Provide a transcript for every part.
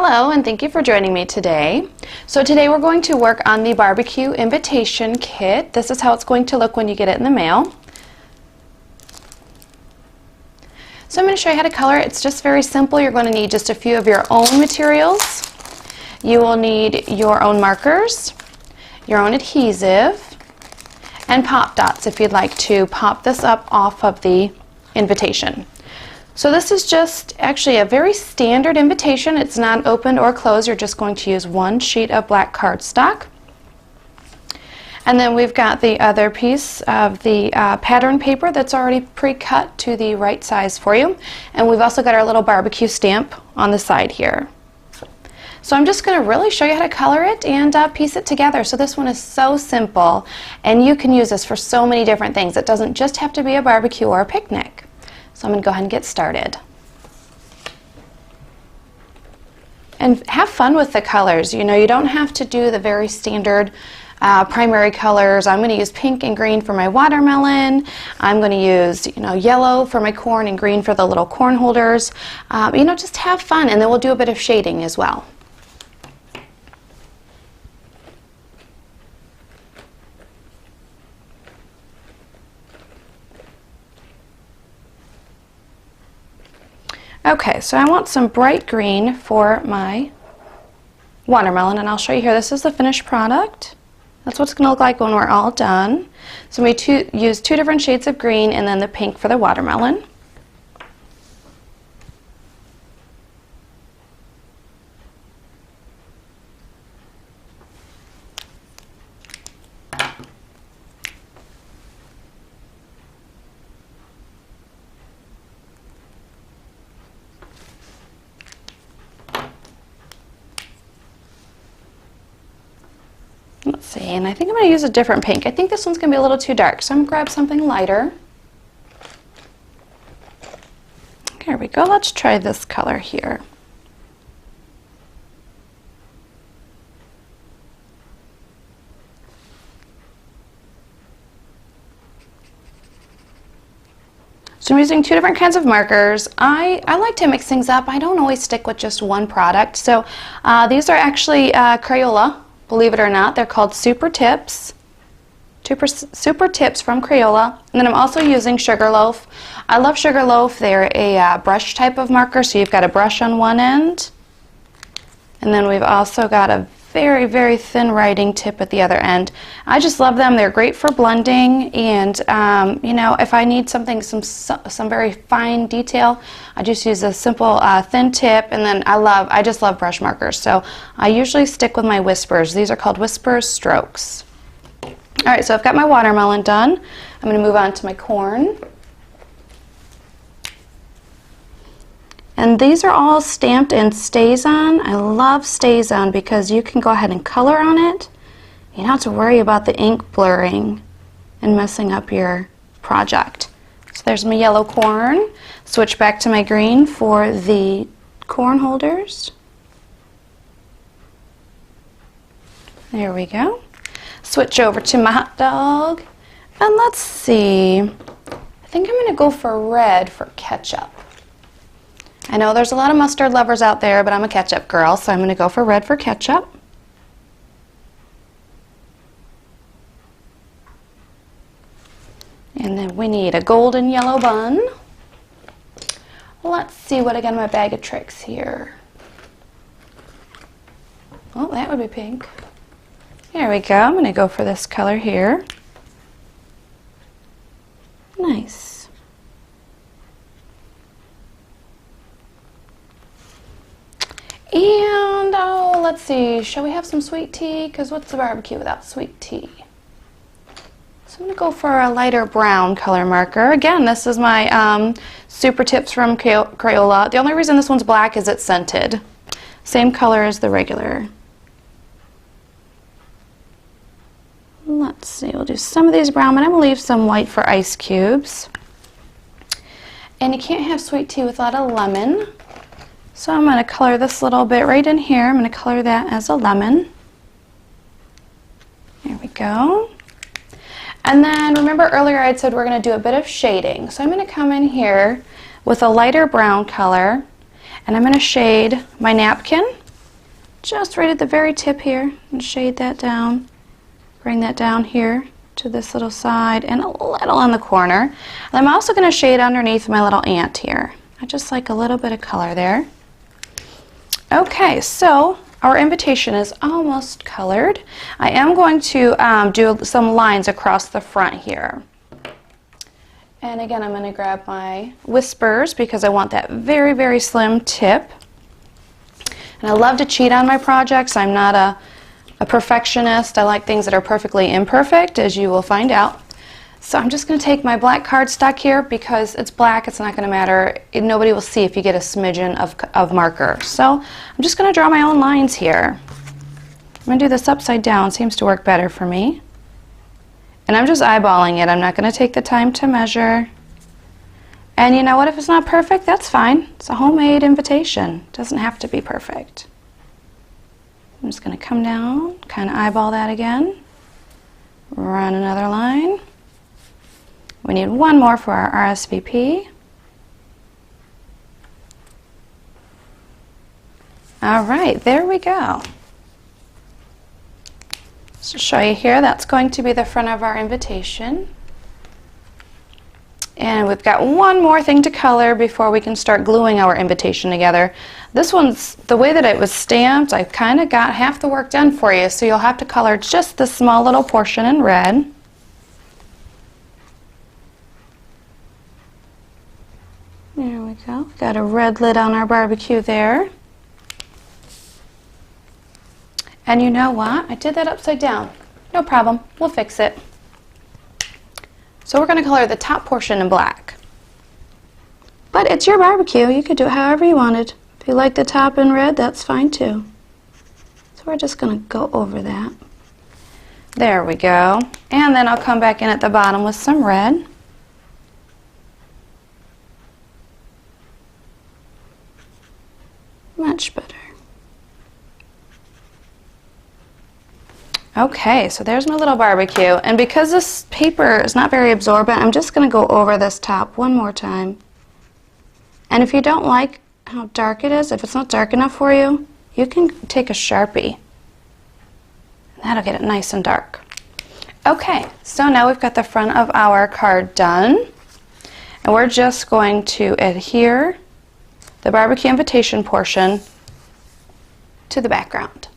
Hello, and thank you for joining me today. So today we're going to work on the barbecue invitation kit. This is how it's going to look when you get it in the mail. So I'm going to show you how to color it. It's just very simple. You're going to need just a few of your own materials. You will need your own markers, your own adhesive, and pop dots if you'd like to pop this up off of the invitation. So this is just actually a very standard invitation. It's not opened or closed. You're just going to use one sheet of black cardstock. And then we've got the other piece of the pattern paper that's already pre-cut to the right size for you. And we've also got our little barbecue stamp on the side here. So I'm just going to really show you how to color it and piece it together. So this one is so simple, and you can use this for so many different things. It doesn't just have to be a barbecue or a picnic. So I'm going to go ahead and get started. And have fun with the colors. You know, you don't have to do the very standard primary colors. I'm going to use pink and green for my watermelon. I'm going to use, yellow for my corn and green for the little corn holders. Just have fun, and then we'll do a bit of shading as well. Okay, so I want some bright green for my watermelon, and I'll show you here. This is the finished product. That's what it's going to look like when we're all done. So we use two different shades of green and then the pink for the watermelon. Let's see, and I think I'm going to use a different pink. I think this one's going to be a little too dark, so I'm going to grab something lighter. There we go. Let's try this color here. So I'm using two different kinds of markers. I like to mix things up. I don't always stick with just one product. So these are actually Crayola. Believe it or not, they're called Super Tips. Super Tips from Crayola. And then I'm also using Sugarloaf. I love Sugarloaf. They're a brush type of marker, so you've got a brush on one end. And then we've also got a very, very thin writing tip at the other end. I just love them. They're great for blending, and if I need something, some very fine detail, I just use a simple thin tip. And then I just love brush markers, so I usually stick with my Whispers. These are called Whispers Strokes. All right, so I've got my watermelon done. I'm going to move on to my corn. And these are all stamped in StazOn. I love StazOn because you can go ahead and color on it. You don't have to worry about the ink blurring and messing up your project. So there's my yellow corn. Switch back to my green for the corn holders. There we go. Switch over to my hot dog. And let's see. I think I'm going to go for red for ketchup. I know there's a lot of mustard lovers out there, but I'm a ketchup girl, so I'm going to go for red for ketchup. And then we need a golden yellow bun. Let's see what I got in my bag of tricks here. Oh, that would be pink. There we go. I'm going to go for this color here. Nice. And, let's see, shall we have some sweet tea? Because what's the barbecue without sweet tea? So I'm going to go for a lighter brown color marker. Again, this is my Super Tips from Crayola. The only reason this one's black is it's scented. Same color as the regular. Let's see, we'll do some of these brown, but I'm going to leave some white for ice cubes. And you can't have sweet tea without a lemon. So I'm going to color this little bit right in here. I'm going to color that as a lemon. There we go. And then remember earlier I said we're going to do a bit of shading. So I'm going to come in here with a lighter brown color, and I'm going to shade my napkin just right at the very tip here, and shade that down. Bring that down here to this little side and a little on the corner. And I'm also going to shade underneath my little ant here. I just like a little bit of color there. Okay, so our invitation is almost colored. I am going to do some lines across the front here. And again, I'm going to grab my whispers because I want that very, very slim tip. And I love to cheat on my projects. I'm not a perfectionist. I like things that are perfectly imperfect, as you will find out. So I'm just going to take my black cardstock here because it's black, it's not going to matter. Nobody will see if you get a smidgen of marker. So I'm just going to draw my own lines here. I'm going to do this upside down. Seems to work better for me. And I'm just eyeballing it. I'm not going to take the time to measure. And you know what? If it's not perfect, that's fine. It's a homemade invitation. It doesn't have to be perfect. I'm just going to come down, kind of eyeball that again. Run another line. We need one more for our RSVP. All right, there we go. So show you here, that's going to be the front of our invitation. And we've got one more thing to color before we can start gluing our invitation together. This one's, the way that it was stamped, I kind of got half the work done for you, so you'll have to color just this small little portion in red. There we go. Got a red lid on our barbecue there. And you know what? I did that upside down. No problem. We'll fix it. So we're going to color the top portion in black. But it's your barbecue. You could do it however you wanted. If you like the top in red, that's fine too. So we're just going to go over that. There we go. And then I'll come back in at the bottom with some red. Much better. Okay, so there's my little barbecue. And because this paper is not very absorbent, I'm just going to go over this top one more time. And if you don't like how dark it is, if it's not dark enough for you, you can take a Sharpie. That'll get it nice and dark. Okay, so now we've got the front of our card done. And we're just going to adhere the barbecue invitation portion to the background.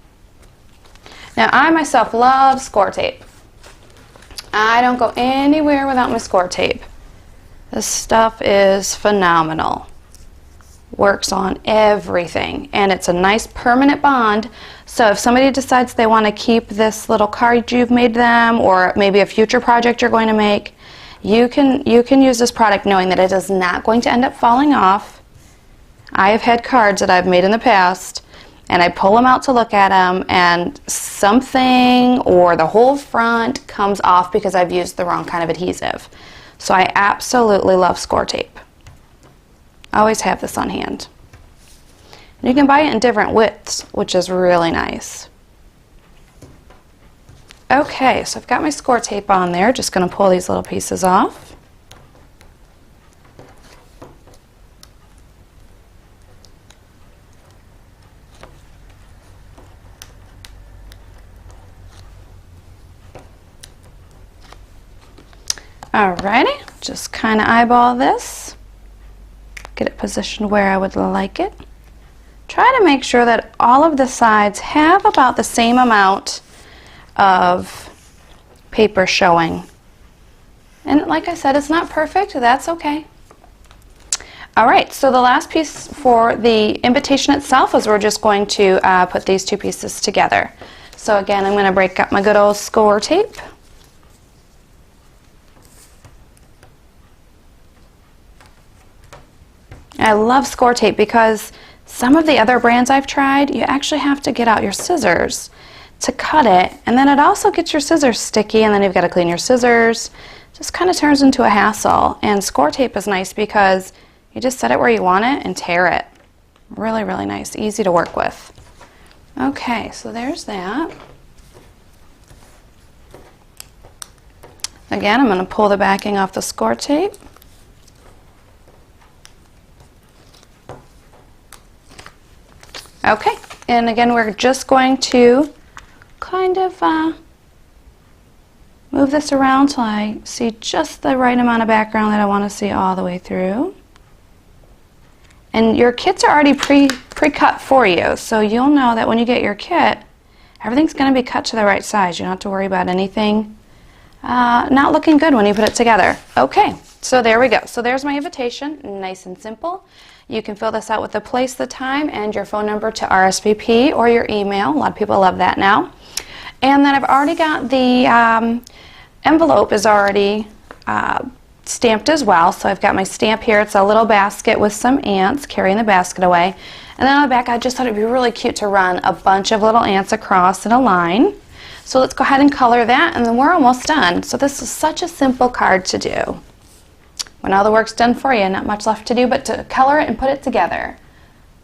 Now, I myself love score tape. I don't go anywhere without my score tape. This stuff is phenomenal. Works on everything, and it's a nice permanent bond. So if somebody decides they want to keep this little card you've made them, or maybe a future project you're going to make, you can use this product knowing that it is not going to end up falling off. I have had cards that I've made in the past, and I pull them out to look at them, and something or the whole front comes off because I've used the wrong kind of adhesive. So I absolutely love score tape. I always have this on hand. And you can buy it in different widths, which is really nice. Okay, so I've got my score tape on there. Just going to pull these little pieces off. Alrighty, just kind of eyeball this. Get it positioned where I would like it. Try to make sure that all of the sides have about the same amount of paper showing. And like I said, it's not perfect, that's okay. Alright, so the last piece for the invitation itself is we're just going to put these two pieces together. So again, I'm going to break up my good old score tape. I love score tape because some of the other brands I've tried, you actually have to get out your scissors to cut it, and then it also gets your scissors sticky, and then you've got to clean your scissors. Just kind of turns into a hassle. And score tape is nice because you just set it where you want it and tear it. Really, really nice, easy to work with. Okay, so there's that. Again, I'm going to pull the backing off the score tape. Okay, And again, we're just going to kind of move this around till I see just the right amount of background that I want to see all the way through. And your kits are already pre-cut for you, so you'll know that when you get your kit, everything's going to be cut to the right size. You don't have to worry about anything not looking good when you put it together. Okay, so there we go. So there's my invitation, nice and simple. You can fill this out with the place, the time, and your phone number to RSVP or your email. A lot of people love that now. And then I've already got the envelope is already stamped as well. So I've got my stamp here. It's a little basket with some ants carrying the basket away. And then on the back, I just thought it'd be really cute to run a bunch of little ants across in a line. So let's go ahead and color that, and then we're almost done. So this is such a simple card to do. When all the work's done for you, not much left to do but to color it and put it together.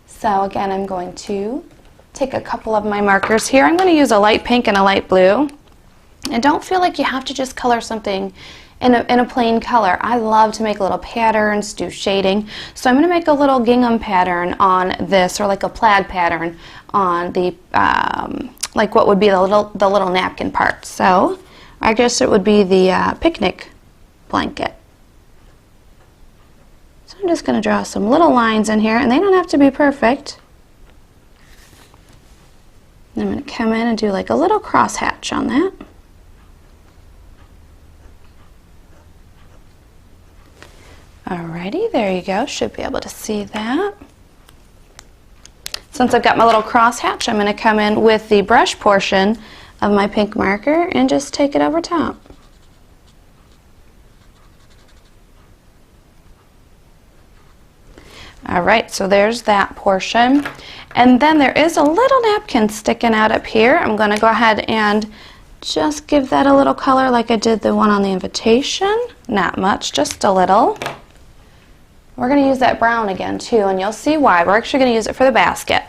So again, I'm going to take a couple of my markers here. I'm going to use a light pink and a light blue. And don't feel like you have to just color something in a plain color. I love to make little patterns, do shading. So I'm going to make a little gingham pattern on this, or like a plaid pattern on the, like what would be the little napkin part. So I guess it would be the picnic blanket. So I'm just going to draw some little lines in here, and they don't have to be perfect. And I'm going to come in and do like a little crosshatch on that. Alrighty, there you go. Should be able to see that. Since I've got my little crosshatch, I'm going to come in with the brush portion of my pink marker and just take it over top. Alright, so there's that portion. And then there is a little napkin sticking out up here. I'm going to go ahead and just give that a little color like I did the one on the invitation. Not much, just a little. We're going to use that brown again too, and you'll see why. We're actually going to use it for the basket.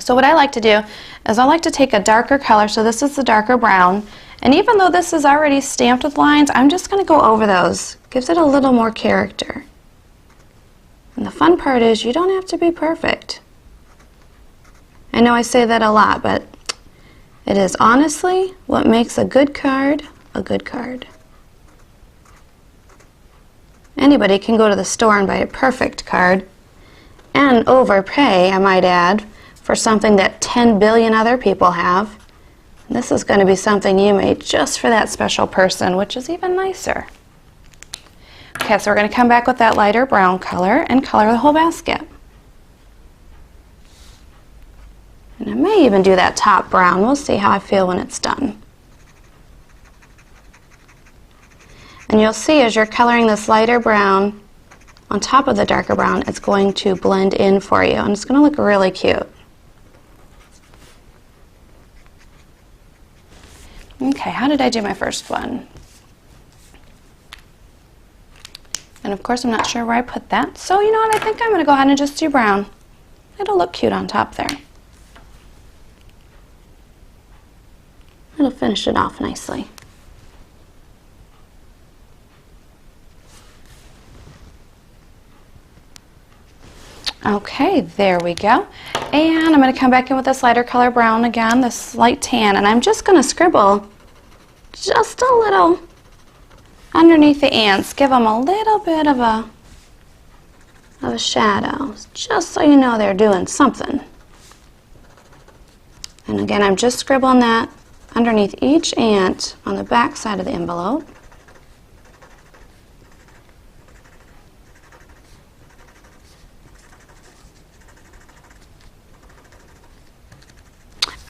So what I like to do is I like to take a darker color, so this is the darker brown, and even though this is already stamped with lines, I'm just going to go over those. Gives it a little more character. And the fun part is you don't have to be perfect. I know I say that a lot, but it is honestly what makes a good card a good card. Anybody can go to the store and buy a perfect card and overpay, I might add, for something that 10 billion other people have. This is going to be something you made just for that special person, which is even nicer. Okay, so we're going to come back with that lighter brown color and color the whole basket. And I may even do that top brown. We'll see how I feel when it's done. And you'll see as you're coloring this lighter brown on top of the darker brown, it's going to blend in for you, and it's going to look really cute. Okay, how did I do my first one? And of course I'm not sure where I put that, so you know what, I think I'm going to go ahead and just do brown. It'll look cute on top there. It'll finish it off nicely. Okay, there we go. And I'm going to come back in with this lighter color brown again, this light tan, and I'm just going to scribble just a little underneath the ants. Give them a little bit of a shadow, just so you know they're doing something. And again, I'm just scribbling that underneath each ant on the back side of the envelope.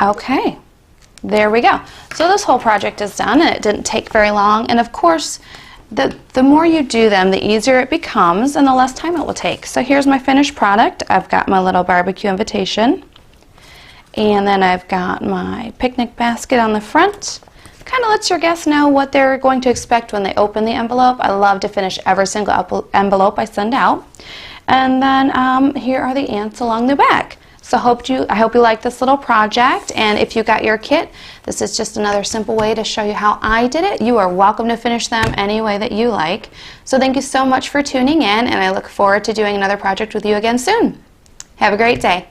Okay, there we go. So this whole project is done, and it didn't take very long. And of course, the more you do them, the easier it becomes and the less time it will take. So here's my finished product. I've got my little barbecue invitation, and then I've got my picnic basket on the front. Kind of lets your guests know what they're going to expect when they open the envelope. I love to finish every single envelope I send out. And then here are the ants along the back. So I hope you like this little project, and if you got your kit, this is just another simple way to show you how I did it. You are welcome to finish them any way that you like. So thank you so much for tuning in, and I look forward to doing another project with you again soon. Have a great day.